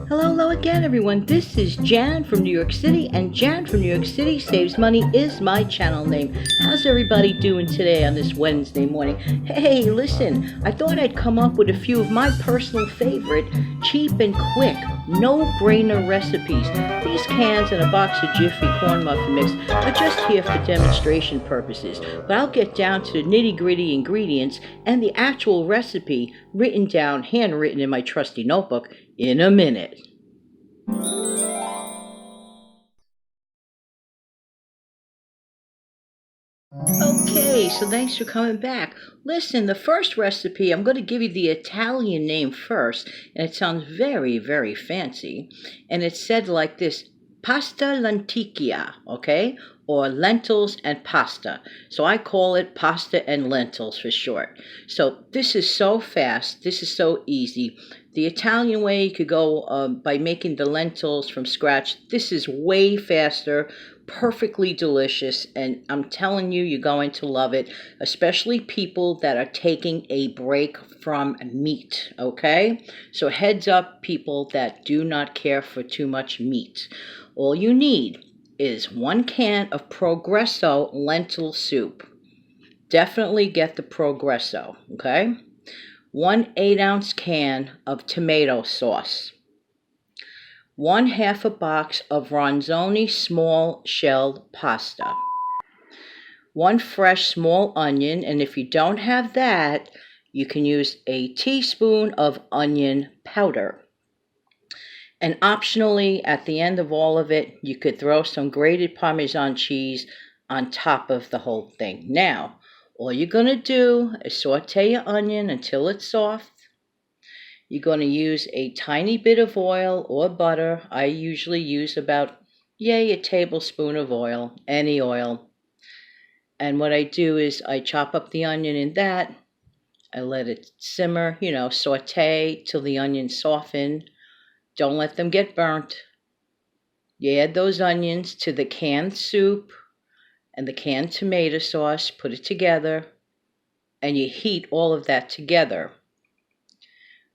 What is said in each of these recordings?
Hello again, everyone. This is Jan from New York City, and Jan from New York City Saves Money is my channel name. How's everybody doing today on this Wednesday morning? Hey, listen, I thought I'd come up with a few of my personal favorite, cheap and quick, no-brainer recipes. These cans and a box of Jiffy corn muffin mix are just here for demonstration purposes, but I'll get down to the nitty-gritty ingredients and the actual recipe written down, handwritten in my trusty notebook, in a minute. Okay, so thanks for coming back. Listen, the first recipe, I'm going to give you the Italian name first, and it sounds very, very fancy. And it's said like this: pasta lenticchia, okay? Or lentils and pasta. So I call it pasta and lentils for short. So this is so fast. This is so easy. The Italian way, you could go by making the lentils from scratch. This is way faster, perfectly delicious, and I'm telling you, you're going to love it, especially people that are taking a break from meat, okay? So heads up, people that do not care for too much meat. All you need is 1 can of Progresso lentil soup. Definitely get the Progresso, okay? 1 8-ounce can of tomato sauce. 1/2 a box of Ronzoni small shelled pasta. 1 fresh small onion, and if you don't have that, you can use a teaspoon of onion powder. And optionally, at the end of all of it, you could throw some grated Parmesan cheese on top of the whole thing. Now, all you're going to do is saute your onion until it's soft. You're going to use a tiny bit of oil or butter. I usually use about, a tablespoon of oil, any oil. And what I do is I chop up the onion in that. I let it simmer, saute till the onions soften. Don't let them get burnt. You add those onions to the canned soup and the canned tomato sauce, put it together, and you heat all of that together.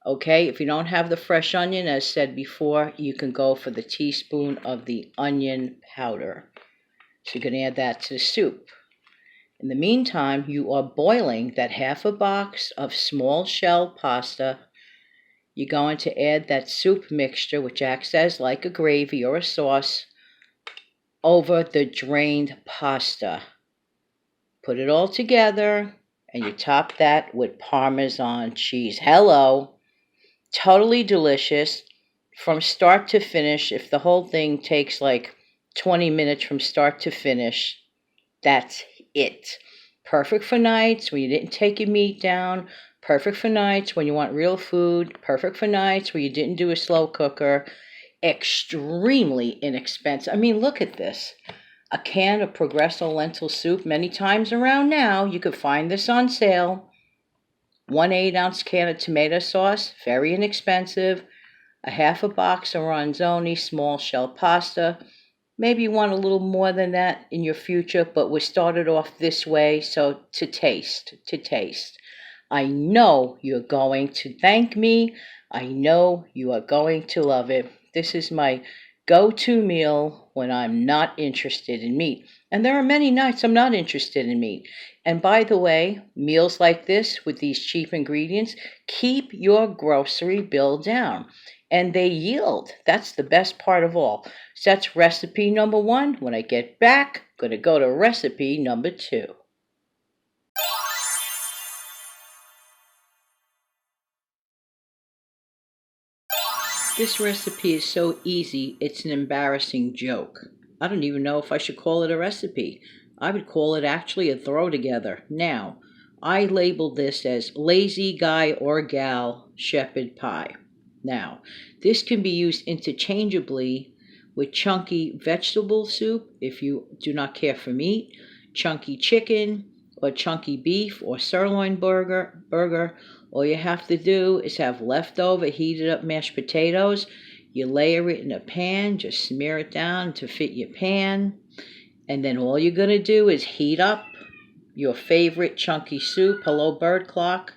Okay, if you don't have the fresh onion, as said before, you can go for the teaspoon of the onion powder. So you can add that to the soup. In the meantime, you are boiling that 1/2 a box of small shell pasta. You're going to add that soup mixture, which acts as like a gravy or a sauce, over the drained pasta. Put it all together, and you top that with Parmesan cheese. Hello! Totally delicious from start to finish. If the whole thing takes like 20 minutes from start to finish, that's it. Perfect for nights when you didn't take your meat down. Perfect for nights when you want real food. Perfect for nights where you didn't do a slow cooker. Extremely inexpensive. I mean, look at this. A can of Progresso lentil soup. Many times around now, you could find this on sale. 1 8-ounce can of tomato sauce, very inexpensive. A 1/2 a box of Ronzoni small shell pasta. Maybe you want a little more than that in your future, but we started off this way, so to taste. I know you're going to thank me. I know you are going to love it. This is my go-to meal when I'm not interested in meat. And there are many nights I'm not interested in meat. And by the way, meals like this with these cheap ingredients keep your grocery bill down. And they yield. That's the best part of all. So that's recipe number 1. When I get back, I'm going to go to recipe number 2. This recipe is so easy, it's an embarrassing joke. I don't even know if I should call it a recipe. I would call it actually a throw together. Now, I labeled this as lazy guy or gal shepherd pie. Now, this can be used interchangeably with chunky vegetable soup if you do not care for meat, chunky chicken, or chunky beef or sirloin burger. All you have to do is have leftover heated up mashed potatoes. You layer it in a pan, just smear it down to fit your pan. And then all you're going to do is heat up your favorite chunky soup. Hello, bird clock.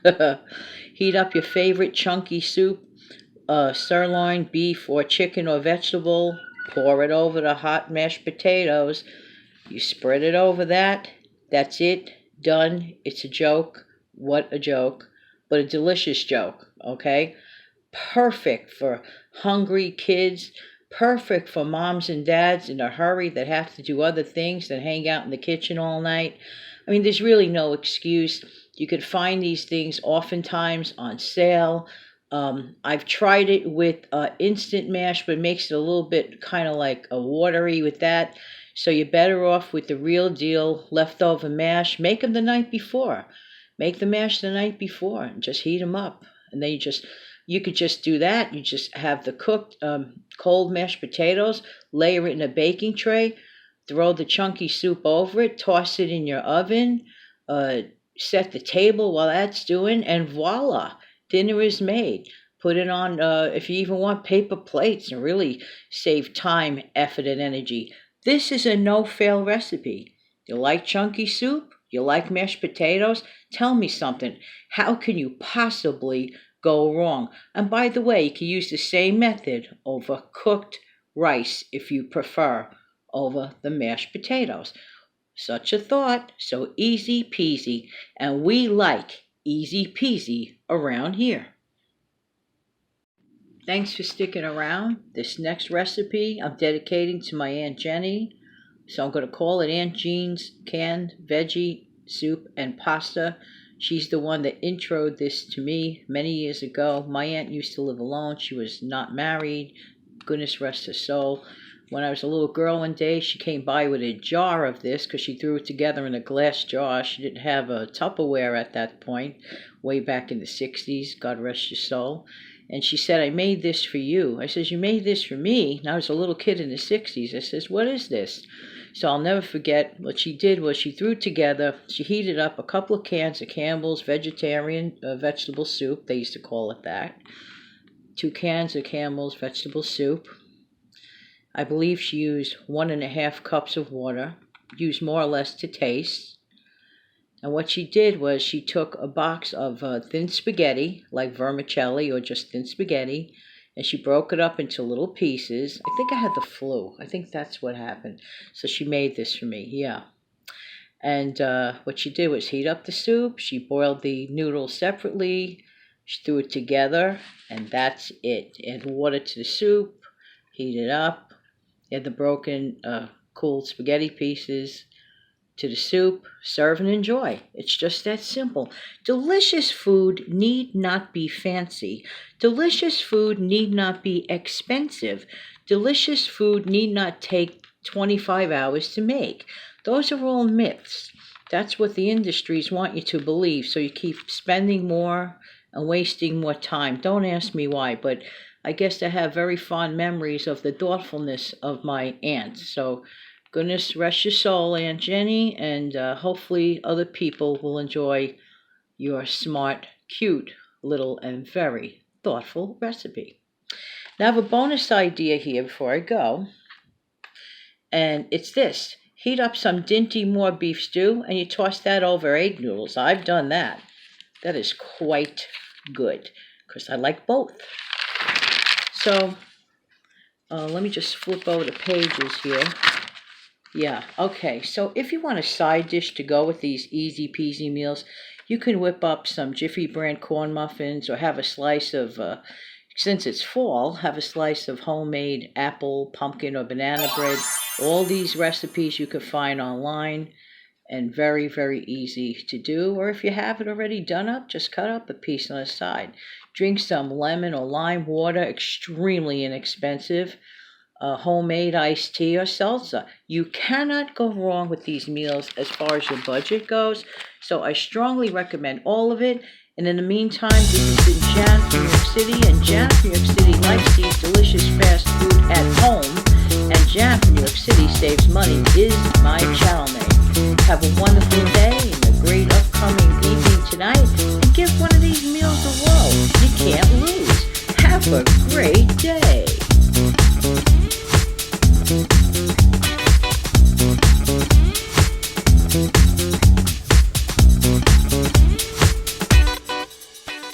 Heat up your favorite chunky soup sirloin, beef, or chicken or vegetable. Pour it over the hot mashed potatoes. You spread it over that. That's it. Done. It's a joke. What a joke. But a delicious joke, okay? Perfect for hungry kids. Perfect for moms and dads in a hurry that have to do other things than hang out in the kitchen all night. I mean, there's really no excuse. You could find these things oftentimes on sale. I've tried it with instant mash, but it makes it a little bit kind of like a watery with that. So you're better off with the real deal leftover mash. Make them the night before. Make the mash the night before and just heat them up. And then you could just do that. You just have the cooked cold mashed potatoes, layer it in a baking tray, throw the chunky soup over it, toss it in your oven, set the table while that's doing, and voila, dinner is made. Put it on, if you even want, paper plates and really save time, effort, and energy. This is a no-fail recipe. You like chunky soup? You like mashed potatoes? Tell me something. How can you possibly go wrong? And by the way, you can use the same method over cooked rice if you prefer over the mashed potatoes. Such a thought, so easy peasy, and we like easy peasy around here. Thanks for sticking around. This next recipe I'm dedicating to my Aunt Jenny, so I'm going to call it Aunt Jean's Canned Veggie Soup and Pasta. She's the one that introed this to me many years ago. My aunt used to live alone. She was not married. Goodness rest her soul. When I was a little girl one day, she came by with a jar of this because she threw it together in a glass jar. She didn't have a Tupperware at that point, way back in the 60s, God rest your soul. And she said, I made this for you. I says, you made this for me? And I was a little kid in the 60s. I says, what is this? So I'll never forget what she did was she threw together, she heated up a couple of cans of Campbell's vegetarian vegetable soup. They used to call it that. 2 cans of Campbell's vegetable soup. I believe she used 1.5 cups of water, used more or less to taste. And what she did was she took a box of thin spaghetti, like vermicelli or just thin spaghetti, and she broke it up into little pieces. I think I had the flu. I think that's what happened. So she made this for me, yeah. And what she did was heat up the soup. She boiled the noodles separately. She threw it together, and that's it. Add water to the soup, heat it up. Add the broken, cool spaghetti pieces to the soup, serve and enjoy. It's just that simple. Delicious food need not be fancy. Delicious food need not be expensive. Delicious food need not take 25 hours to make. Those are all myths. That's what the industries want you to believe, so you keep spending more and wasting more time. Don't ask me why, but I guess I have very fond memories of the thoughtfulness of my aunt. So goodness rest your soul, Aunt Jenny, and hopefully other people will enjoy your smart, cute, little, and very thoughtful recipe. Now I have a bonus idea here before I go, and it's this. Heat up some Dinty Moore beef stew, and you toss that over egg noodles. I've done that. That is quite good, because I like both. So, let me just flip over the pages here. Yeah, okay, so if you want a side dish to go with these easy peasy meals, you can whip up some Jiffy Brand corn muffins or have a slice of, since it's fall, have a slice of homemade apple, pumpkin, or banana bread. All these recipes you can find online and very, very easy to do. Or if you have it already done up, just cut up a piece on the side. Drink some lemon or lime water, extremely inexpensive. Homemade iced tea or seltzer. You cannot go wrong with these meals as far as your budget goes. So I strongly recommend all of it. And in the meantime, this has been Jan from New York City. And Jan from New York City likes to eat delicious fast food at home. And Jan from New York City saves money is my channel name. Have a wonderful day and a great upcoming evening tonight. And give one of these meals a whirl. You can't lose. Have a